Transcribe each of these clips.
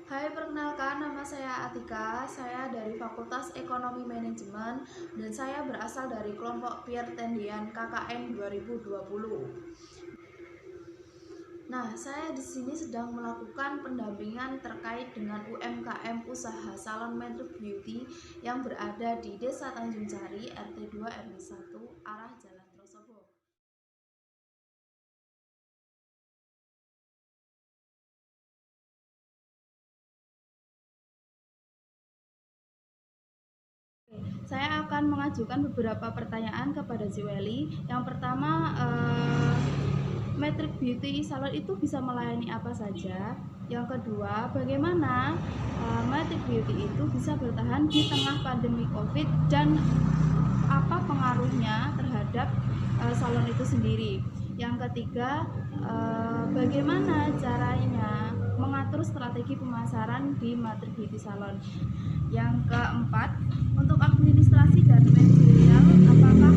Hai, perkenalkan nama saya Atika. Saya dari Fakultas Ekonomi Manajemen dan saya berasal dari kelompok Pierre Tendian KKN 2020. Nah, saya di sini sedang melakukan pendampingan terkait dengan UMKM usaha salon Metric Beauty yang berada di Desa Tanjung Sari, RT 2 RW 1, arah Jalan Trosobo. Saya akan mengajukan beberapa pertanyaan kepada Ziweli. Yang pertama, Metric Beauty Salon itu bisa melayani apa saja? Yang kedua, bagaimana Metric Beauty itu bisa bertahan di tengah pandemi COVID dan apa pengaruhnya terhadap salon itu sendiri? Yang ketiga, bagaimana caranya mengatur strategi pemasaran di Metric Beauty Salon? Yang keempat, untuk administrasi dan manajerial, apakah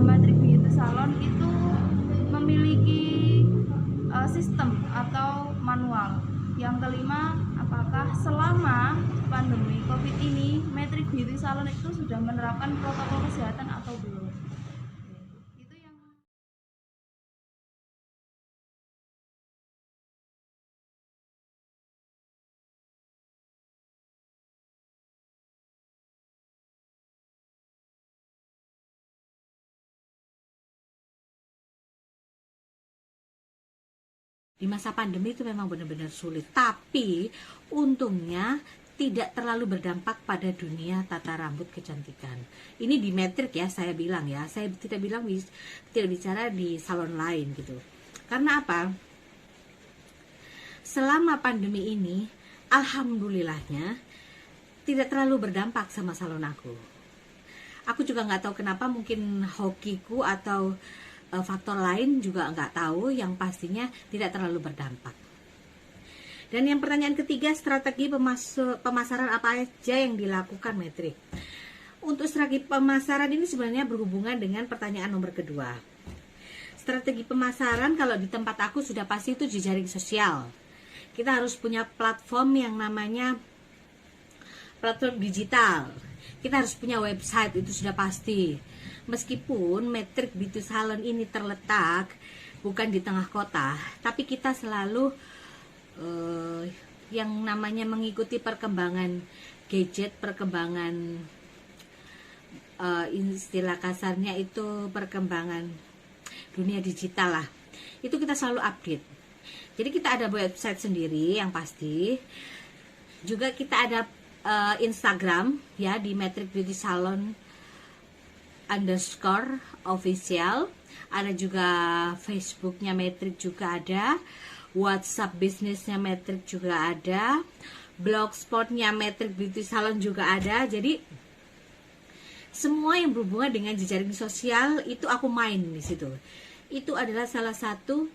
Metric Beauty Salon itu memiliki sistem atau manual? Yang kelima, apakah selama pandemi COVID ini Metric Beauty Salon itu sudah menerapkan protokol kesehatan atau belum? Itu yang Di masa pandemi itu memang benar-benar sulit, tapi untungnya tidak terlalu berdampak pada dunia tata rambut kecantikan. Ini di Metrik ya, saya bilang ya, saya tidak bicara di salon lain gitu. Karena apa? Selama pandemi ini, alhamdulillahnya tidak terlalu berdampak sama salon aku. Aku juga nggak tahu kenapa, mungkin hokiku atau faktor lain juga nggak tahu, yang pastinya tidak terlalu berdampak. Dan yang pertanyaan ketiga, strategi pemasaran apa aja yang dilakukan Metrik? Untuk strategi pemasaran ini sebenarnya berhubungan dengan pertanyaan nomor kedua. Strategi pemasaran kalau di tempat aku sudah pasti itu jejaring sosial. Kita harus punya platform yang namanya platform digital. Kita harus punya website, itu sudah pasti. Meskipun Metrik Beauty Salon ini terletak bukan di tengah kota, tapi kita selalu yang namanya mengikuti perkembangan gadget, perkembangan istilah kasarnya itu perkembangan dunia digital lah. Itu kita selalu update. Jadi kita ada website sendiri yang pasti. Juga kita ada Instagram ya, di Metrik Beauty Salon _official. Ada juga Facebooknya Metrik juga ada, WhatsApp bisnisnya Metrik juga ada, blogspotnya Metrik Beauty Salon juga ada. Jadi semua yang berhubungan dengan jejaring sosial itu aku main di situ. Itu adalah salah satu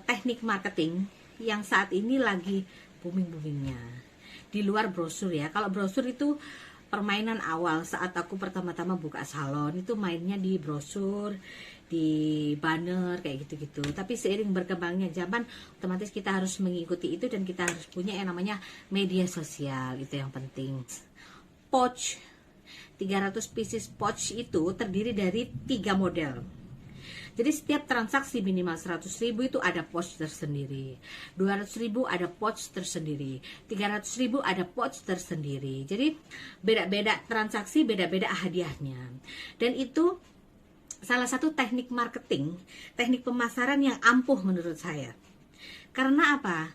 teknik marketing yang saat ini lagi booming-boomingnya. Di luar brosur ya. Kalau brosur itu permainan awal saat aku pertama-tama buka salon, itu mainnya di brosur, di banner kayak gitu-gitu. Tapi seiring berkembangnya zaman, otomatis kita harus mengikuti itu dan kita harus punya yang namanya media sosial, itu yang penting. Pouch 300 pieces pouch itu terdiri dari 3 model. Jadi setiap transaksi minimal 100.000 itu ada pouch tersendiri, 200.000 ada pouch tersendiri, 300.000 ada pouch tersendiri. Jadi beda-beda transaksi, beda-beda hadiahnya. Dan itu salah satu teknik marketing, teknik pemasaran yang ampuh menurut saya. Karena apa?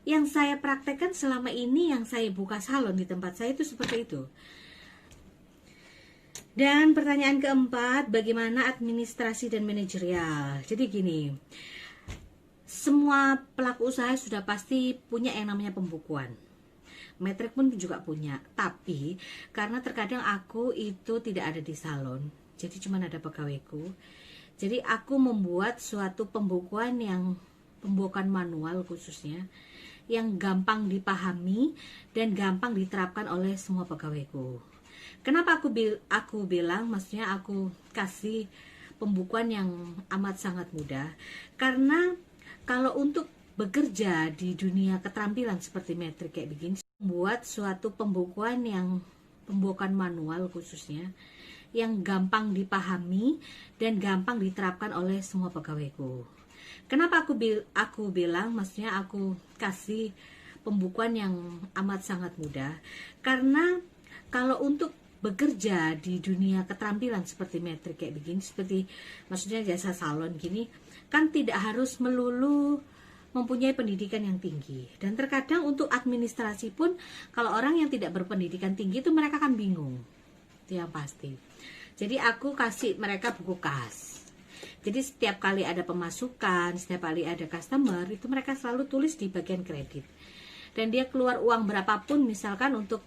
Yang saya praktekkan selama ini, yang saya buka salon di tempat saya itu seperti itu. Dan pertanyaan keempat, bagaimana administrasi dan manajerial? Jadi gini, semua pelaku usaha sudah pasti punya yang namanya pembukuan. Metrik pun juga punya, tapi karena terkadang aku itu tidak ada di salon, jadi cuma ada pegawaiku. Jadi aku membuat suatu pembukuan manual khususnya, yang gampang dipahami dan gampang diterapkan oleh semua pegawaiku. Kenapa aku bilang, maksudnya aku kasih pembukuan yang amat sangat mudah? Karena kalau untuk bekerja di dunia keterampilan seperti metrik kayak begini, buat suatu pembukuan manual khususnya yang gampang dipahami dan gampang diterapkan oleh semua pegawaiku. Kenapa aku bilang, maksudnya aku kasih pembukuan yang amat sangat mudah? Karena kalau untuk bekerja di dunia keterampilan seperti metrik kayak begini, seperti maksudnya jasa salon gini, kan tidak harus melulu mempunyai pendidikan yang tinggi. Dan terkadang untuk administrasi pun, kalau orang yang tidak berpendidikan tinggi itu mereka kan bingung. Itu yang pasti. Jadi aku kasih mereka buku kas. Jadi setiap kali ada pemasukan, setiap kali ada customer, itu mereka selalu tulis di bagian kredit. Dan dia keluar uang berapapun, misalkan untuk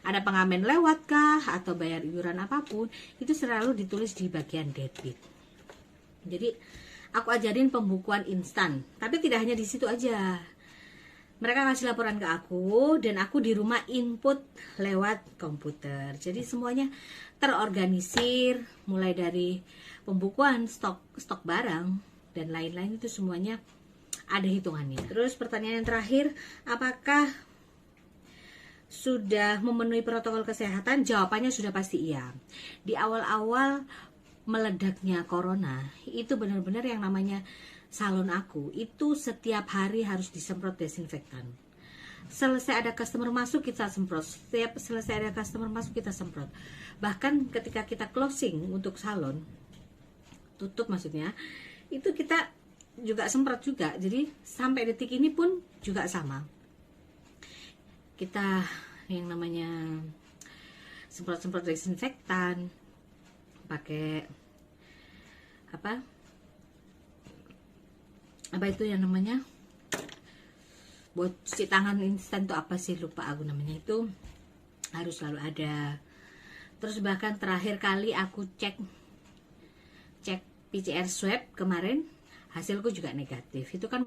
ada pengamen lewat kah, atau bayar iuran apapun, itu selalu ditulis di bagian debit. Jadi aku ajarin pembukuan instan, tapi tidak hanya di situ aja. Mereka kasih laporan ke aku dan aku di rumah input lewat komputer. Jadi semuanya terorganisir, mulai dari pembukuan stok barang dan lain-lain, itu semuanya ada hitungannya. Terus pertanyaan yang terakhir, apakah sudah memenuhi protokol kesehatan? Jawabannya sudah pasti iya. Di awal-awal meledaknya corona, itu benar-benar yang namanya salon aku itu setiap hari harus disemprot desinfektan. Selesai ada customer masuk kita semprot, setiap selesai ada customer masuk kita semprot. Bahkan ketika kita closing untuk salon, tutup maksudnya, itu kita juga semprot juga. Jadi sampai detik ini pun juga sama. Kita yang namanya semprot-semprot desinfektan, pakai apa itu yang namanya buat cuci tangan instan tuh apa sih, lupa aku namanya, itu harus selalu ada. Terus bahkan terakhir kali aku cek PCR swab kemarin, hasilku juga negatif. Itu kan